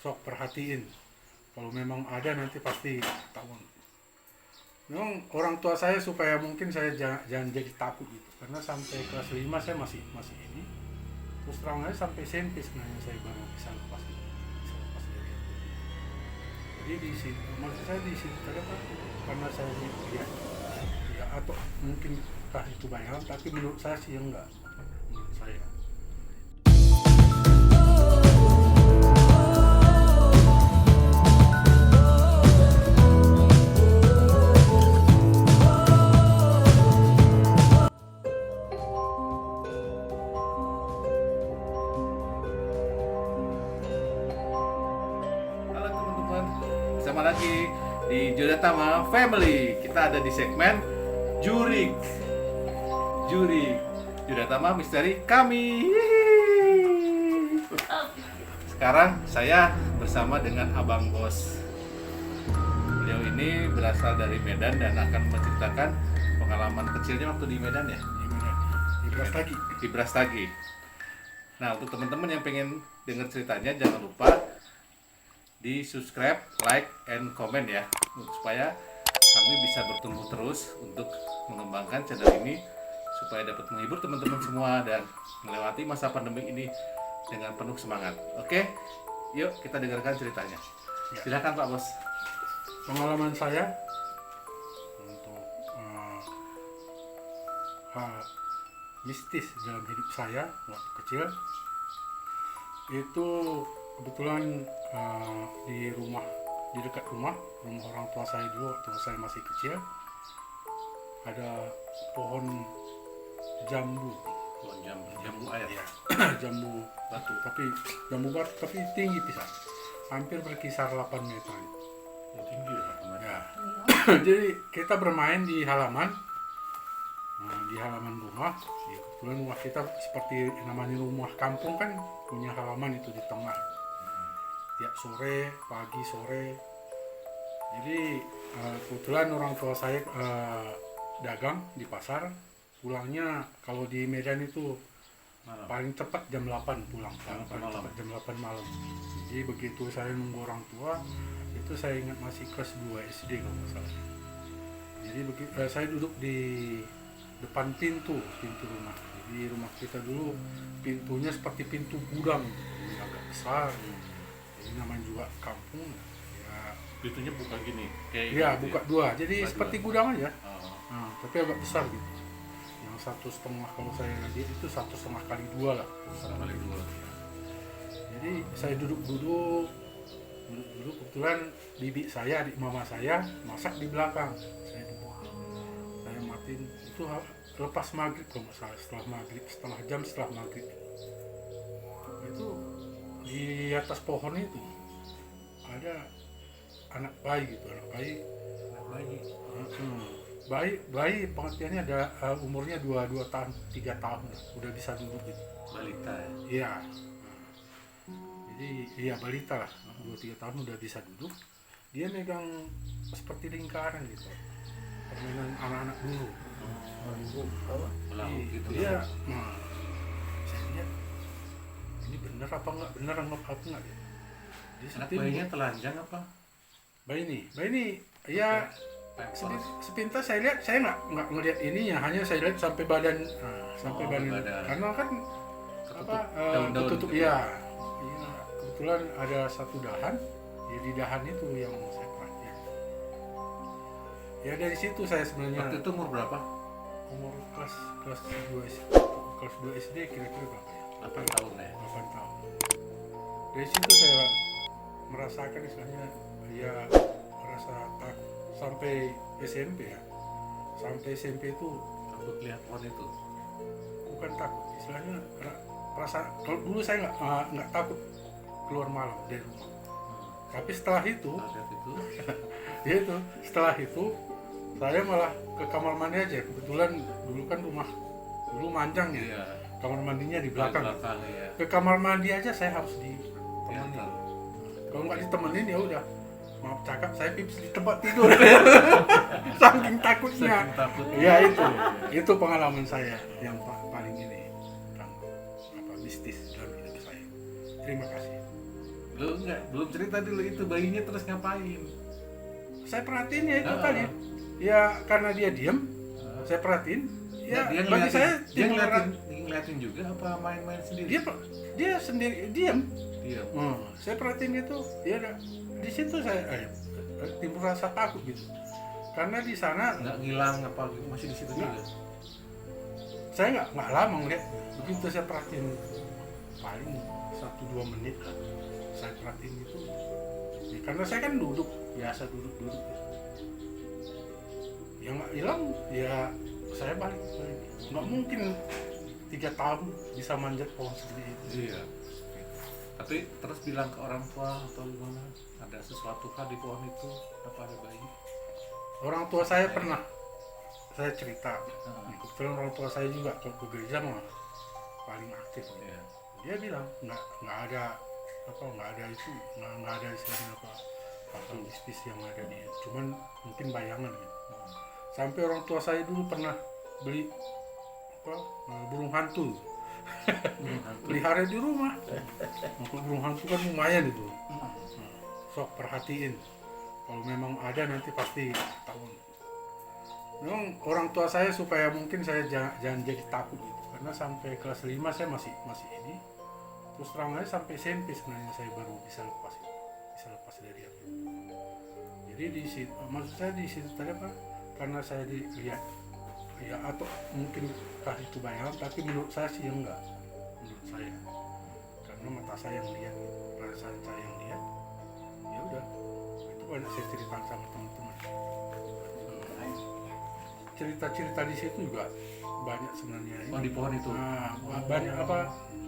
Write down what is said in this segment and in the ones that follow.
sok perhatiin. Kalau memang ada nanti pasti ketahuan. Memang orang tua saya supaya mungkin saya jangan jadi takut gitu. Karena sampai kelas 5 saya masih ini. Terus terang aja sampai SMP sebenarnya saya baru bisa lepas dari itu. Jadi di situ, maksud saya di situ ternyata karena saya lihat ya atau mungkin itu bayaran, tapi menurut saya sih enggak. Menurut saya. Halo teman-teman, bersama lagi di Jodatama Family. Kita ada di segmen Jurik Jodatama Misteri Kami. Sekarang saya bersama dengan Abang Bos. Beliau ini berasal dari Medan dan akan menceritakan pengalaman kecilnya waktu di Medan ya. Di Brastagi. Nah, untuk teman-teman yang pengen dengar ceritanya, jangan lupa di subscribe, like, and comment ya, supaya kami bisa bertumbuh terus untuk mengembangkan channel ini supaya dapat menghibur teman-teman semua dan melewati masa pandemi ini dengan penuh semangat. Oke, yuk kita dengarkan ceritanya. Ya. Silakan Pak Bos. Pengalaman saya untuk hal mistis dalam hidup saya waktu kecil itu kebetulan di dekat rumah orang tua saya dulu waktu saya masih kecil ada pohon jambu. Jambu air. Ya, jambu Batu. tapi tinggi pisan, hampir berkisar 8 meter. Ya, tinggi ya, Pak. Ya. Jadi kita bermain di halaman rumah. Ya, kebetulan rumah kita seperti namanya rumah kampung kan punya halaman itu di tengah. Tiap sore, pagi sore. Jadi kebetulan orang tua saya dagang di pasar. Pulangnya kalau di Medan itu Malam. paling cepat jam 8 pulang. Paling malam. cepat jam 8 malam. Jadi begitu saya nunggu orang tua, itu saya ingat masih kelas 2 SD kalau nggak salah. Jadi saya duduk di depan pintu rumah. Jadi rumah kita dulu pintunya seperti pintu gudang, jadi agak besar. Jadi namanya juga kampung. Ya, Pintunya buka gini, kayak ya gitu buka ya? dua. Jadi Buka seperti dua. gudang aja. Oh. Nah, tapi agak besar gitu. Yang 1,5 kalau saya lihat itu 1,5 kali 2 lah. 1x2. Jadi saya duduk kebetulan bibi saya, adik mama saya masak di belakang. Saya duduk. Saya matiin itu lepas maghrib kalau nggak salah, setengah jam setelah maghrib. Itu di atas pohon itu ada anak bayi gitu, bayi pengertiannya ada umurnya 2 tahun 3 tahun udah bisa duduk gitu. Balita ya. Iya. Jadi iya balita lah, 2-3 tahun udah bisa duduk. Dia megang seperti lingkaran gitu, permainan anak-anak dulu. Belau gitu. Iya. Nah, saya lihat ini bener apa enggak ya. Dia Anak sepintas- bayinya telanjang apa? bayi ini ya sepintas saya lihat, saya nggak ngelihat ininya, hanya saya lihat sampai badan, badan. Karena kan ketutup gitu. iya, kebetulan ada satu dahan, jadi dahan itu yang saya perhatikan. Ya dari situ saya sebenarnya Waktu itu umur berapa? umur kelas 2 SD kira-kira berapa ya? 8 tahun ya. 8 tahun. Dari situ saya merasakan istilahnya ya merasa takut sampai SMP ya. Sampai SMP itu Takut lihat pohon itu. bukan takut, istilahnya rasa. Kalau dulu saya nggak takut keluar malam dari rumah. Tapi setelah itu, Lihat itu. setelah itu saya malah ke kamar mandi aja. Kebetulan dulu kan rumah manjang ya. Iya. Kamar mandinya di belakang. Iya. Ke kamar mandi aja saya harus ditemenin. Iya. Kalau nggak ditemenin ya udah, maaf cakap, saya pipis di tempat tidur. Saking takutnya. Saking takutnya. Ya itu pengalaman saya yang paling ini tentang mistis dalam hidup saya. Terima kasih. Lu enggak, belum cerita dulu itu bayinya terus ngapain? Saya perhatiin ya itu Ah. tadi. Ya karena dia diam, saya perhatiin. Ya Nah, dia bagi ngeliatin, saya dia timbul ngeliatin juga apa main-main sendiri? dia sendiri diam. Dia. Saya perhatiin itu, ya di situ saya timbul rasa takut gitu. Karena di sana Nggak ngilang apa masih di situ Nggak. juga. saya nggak lama ngeliat. Begitu saya perhatiin paling 1-2 menit lah. Saya perhatiin itu. Ya, karena saya kan duduk, biasa duduk. Ya nggak hilang, ya saya balik. Nggak mungkin 3 tahun bisa manjat pohon seperti itu. Iya. Tapi terus bilang ke orang tua atau gimana? Ada sesuatu kah di pohon itu? Apa ada bayi? Orang tua saya pernah, saya cerita. Ah. Kebetulan orang tua saya juga kalau ke gereja mah paling aktif. Iya. Dia bilang nggak ada itu, nggak ada istilahnya apa mistis yang ada di, cuman mungkin bayangan gitu. Sampai orang tua saya dulu pernah beli burung hantu. Pelihara di rumah. Untuk burung hantu kan lumayan itu. Sok perhatiin. Kalau memang ada nanti pasti tahu. Memang orang tua saya supaya mungkin saya jangan jadi takut gitu. Karena sampai kelas 5 saya masih ini. Terus terang aja sampai SMP sebenarnya saya baru bisa lepas dari itu. Jadi di situ, maksud saya di situ tadi apa? Karena saya dilihat ya, atau mungkin itu bayangan, tapi menurut saya sih enggak. Menurut saya, karena mata saya yang lihat, perasaan saya yang lihat, ya udah. Itu banyak saya ceritakan sama teman-teman. Cerita-cerita di situ juga banyak sebenarnya. Oh, di pohon itu. Nah, banyak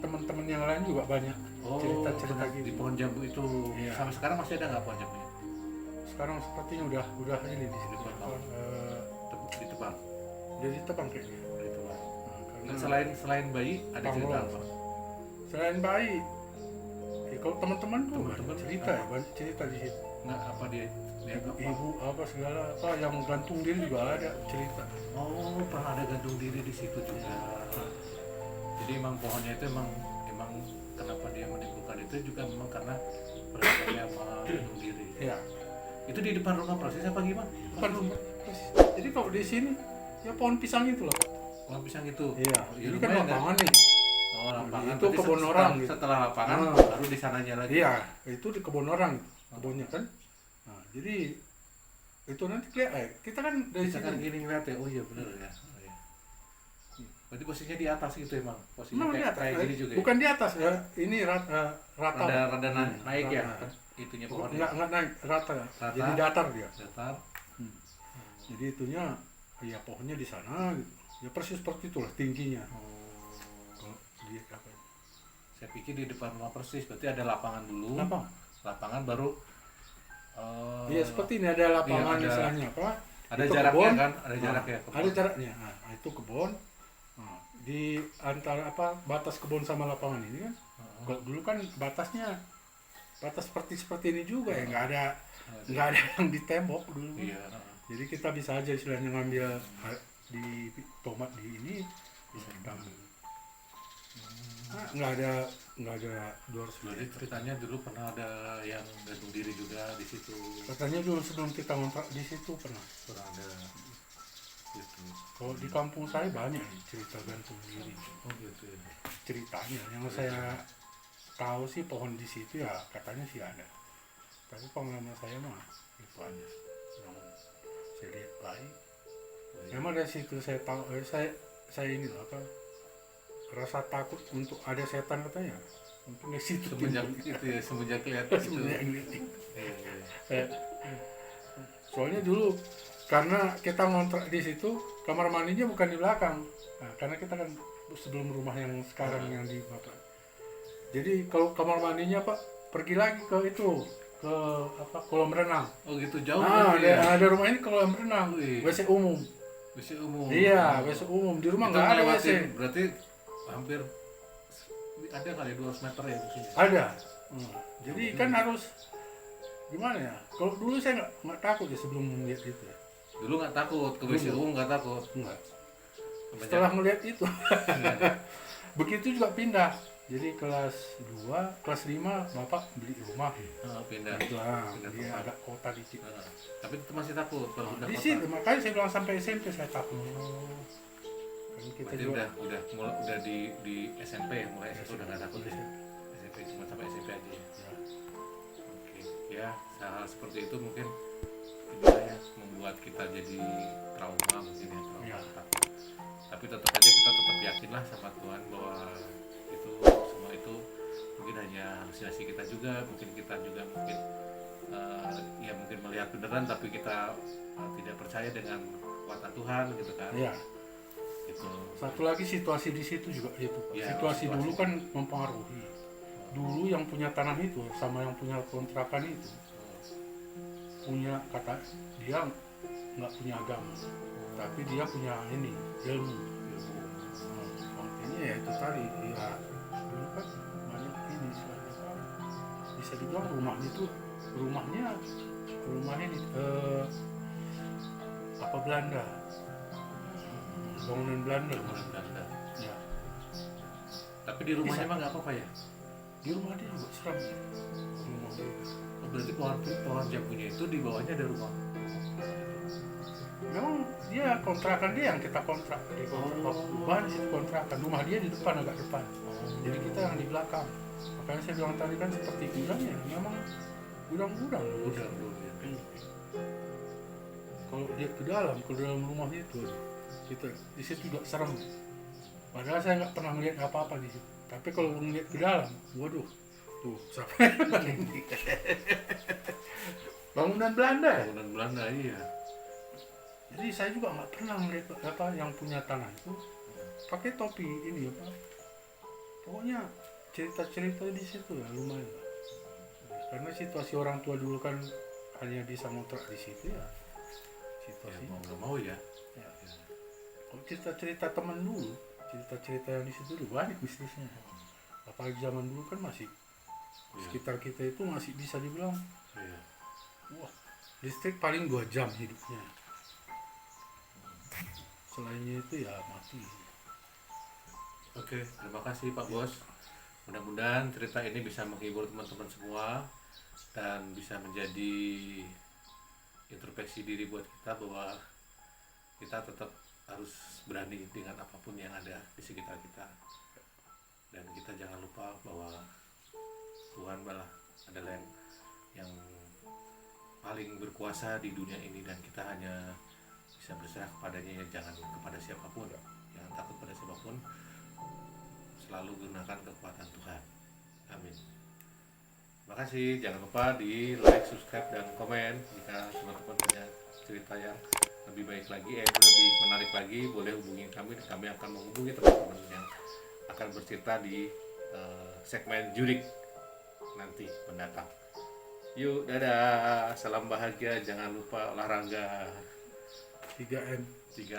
teman-teman yang lain juga banyak cerita-cerita di gitu. pohon jambu itu. Iya. Sampai sekarang masih ada nggak pohon jambunya? Sekarang sepertinya udah ini di sini Ditebang. udah ditebang kayaknya. Ditebang. Karena Selain bayi ada cerita Panglos. apa? selain bayi, ya kalau teman-teman tuh Teman-teman, banyak cerita ya, banyak cerita di situ. Nggak apa dia apa? Ibu apa segala apa yang gantung diri juga ada cerita. Oh, pernah ada gantung diri di situ juga. Jadi emang pohonnya itu emang kenapa dia menimbulkan itu juga memang karena perhatiannya sama gantung diri. Ya, Itu di depan rumah persis apa gimana? bukan rumah. Jadi kalau di sini ya pohon pisang itu loh. Pohon pisang itu. Iya, Ya, ini kan lumayan, lapangan nih. Oh, lapangan. Itu Berarti kebun orang gitu. Setelah lapangan Ah. baru di sananya lagi. Iya, itu di kebun orang, kebunnya kan. Nah, jadi itu nanti kita kan dari Bisa sini. kan gini ngeliat ya. Oh iya benar ya. Oh, iya. Berarti posisinya di atas gitu emang. Posisinya Memang di kayak, atas, kayak gini juga. bukan di atas ya. Ini rata. Rada naik ya. Rata. Itunya pohonnya. Enggak naik, rata. Rata. Jadi datar dia. Datar. Jadi itunya ya pohonnya di sana gitu. Ya persis seperti itulah tingginya. Oh. Kalau lihat apa? Saya pikir di depan rumah persis. Berarti ada lapangan dulu. Lapangan baru. Iya seperti ini ada lapangan iya, ada- misalnya apa? Ada Itu jaraknya kebun. kan? Ada jaraknya. Nah, ada jaraknya. Nah, itu kebun. Nah, di antara batas kebun sama lapangan ini kan. Kalau dulu kan batas seperti ini juga ya, nggak ada yang di tembok dulu. Iya. Jadi kita bisa aja istilahnya ngambil di tomat di ini bisa diambil. Nggak ada 200 Jadi meter. ceritanya dulu pernah ada yang gantung diri juga di situ. Katanya dulu sebelum kita ngontrak di situ pernah. Pernah ada gitu. Kalau di kampung saya banyak nih cerita gantung diri. Oh gitu ya. Ceritanya yang saya tahu sih pohon di situ ya katanya sih ada. Tapi pengalaman saya mah itu aja yang saya lihat baik. Memang dari situ saya tahu saya ini loh rasa takut untuk ada setan katanya. Mungkin dari situ Semenjak itu ya, semenjak lihat itu. sebenarnya yang lihat. Iya, iya. Soalnya dulu karena kita ngontrak di situ kamar mandinya bukan di belakang. Nah, karena kita kan sebelum rumah yang sekarang yang di Bapak. Jadi kalau kamar mandinya Pak pergi lagi ke itu ke kolam renang. Oh gitu jauh Nah, berarti ya? ada rumah ini kolam renang, Wih. WC umum. WC umum. Iya, WC umum di rumah Itu nggak ada WC. ngelewatin, berarti hampir ada kali 200 meter ya di sini. Ada. Jadi kan harus gimana ya? Kalau dulu saya nggak takut ya sebelum melihat itu. Ya. Dulu nggak takut ke WC umum, nggak takut. Enggak. Semenjak- Setelah melihat itu, begitu juga pindah Jadi kelas 2, kelas 5 bapak beli rumah. Pindah. Nah, Pindah dia tempat. agak kota dikit. Tapi itu masih takut kalau udah Di kota. situ makanya saya bilang sampai SMP saya takut. Kan kita Berarti juga udah di SMP ya, mulai SMP udah nggak takut ya. Iya. SMP cuma sampai SMP aja ya. Ya. Oke, ya hal seperti itu mungkin juga ya membuat kita jadi trauma mungkin ya, trauma Ya. takut. Tapi tetap aja kita tetap yakinlah sama Tuhan bahwa itu semua itu mungkin hanya halusinasi kita juga, mungkin kita juga mungkin ya mungkin melihat beneran tapi kita tidak percaya dengan kekuatan Tuhan gitu kan. Iya. Gitu. Satu lagi situasi di situ juga itu, Pak. Ya, situasi situasi. dulu kan mempengaruhi. Dulu yang punya tanah itu sama yang punya kontrakan itu punya kata dia nggak punya agama, tapi dia punya ini ilmu. Kontennya ya itu tadi ya dulu kan banyak ini istilahnya, bisa dibilang rumahnya ini apa Belanda, bangunan Belanda. Bangunan Belanda. Ya. Tapi di rumahnya mah nggak apa-apa ya. Di rumah dia juga seram. Rumah dia. Oh, berarti pohon jambunya itu di bawahnya ada rumah. Memang dia kontrakan dia yang kita kontrak di kontrak perubahan di situ kontrakan. Rumah dia di depan agak depan. Jadi kita yang di belakang. Makanya saya bilang tadi kan seperti gudang ya. Memang gudang-gudang. Udah ya. Kalau dia ke dalam rumah itu kita di situ juga serem. Padahal saya nggak pernah melihat apa-apa di situ. Tapi kalau ngeliat ke dalam, waduh, tuh sampai ini. Bangunan Belanda. Ya? Bangunan Belanda iya. Jadi saya juga nggak pernah melihat apa yang punya tanah itu pakai topi ini apa. Pokoknya cerita-cerita di situ ya lumayan lah. Karena situasi orang tua dulu kan hanya bisa ngontrak di situ ya. Ya Situasi. mau nggak mau ya. Ya. Kalau cerita-cerita teman dulu, cerita-cerita yang di situ dulu banyak bisnisnya. Apalagi zaman dulu kan masih Iya. sekitar kita itu masih bisa dibilang, Iya. wah, listrik paling 2 jam hidupnya. Selainnya itu ya mati. Oke, terima kasih Pak Bos. Mudah-mudahan cerita ini bisa menghibur teman-teman semua dan bisa menjadi introspeksi diri buat kita bahwa kita tetap harus berani dengan apapun yang ada di sekitar kita. Dan kita jangan lupa bahwa Tuhan adalah yang paling berkuasa di dunia ini dan kita hanya bisa berserah kepadanya, jangan kepada siapapun, jangan takut pada siapapun, selalu gunakan kekuatan Tuhan. Amin. Terima kasih, jangan lupa di like, subscribe, dan komen jika teman-teman punya cerita yang lebih baik lagi, lebih menarik lagi, boleh hubungi kami dan kami akan menghubungi teman-teman yang akan bercerita di segmen jurik nanti mendatang. Yuk, dadah, salam bahagia, jangan lupa olahraga. 3M. 3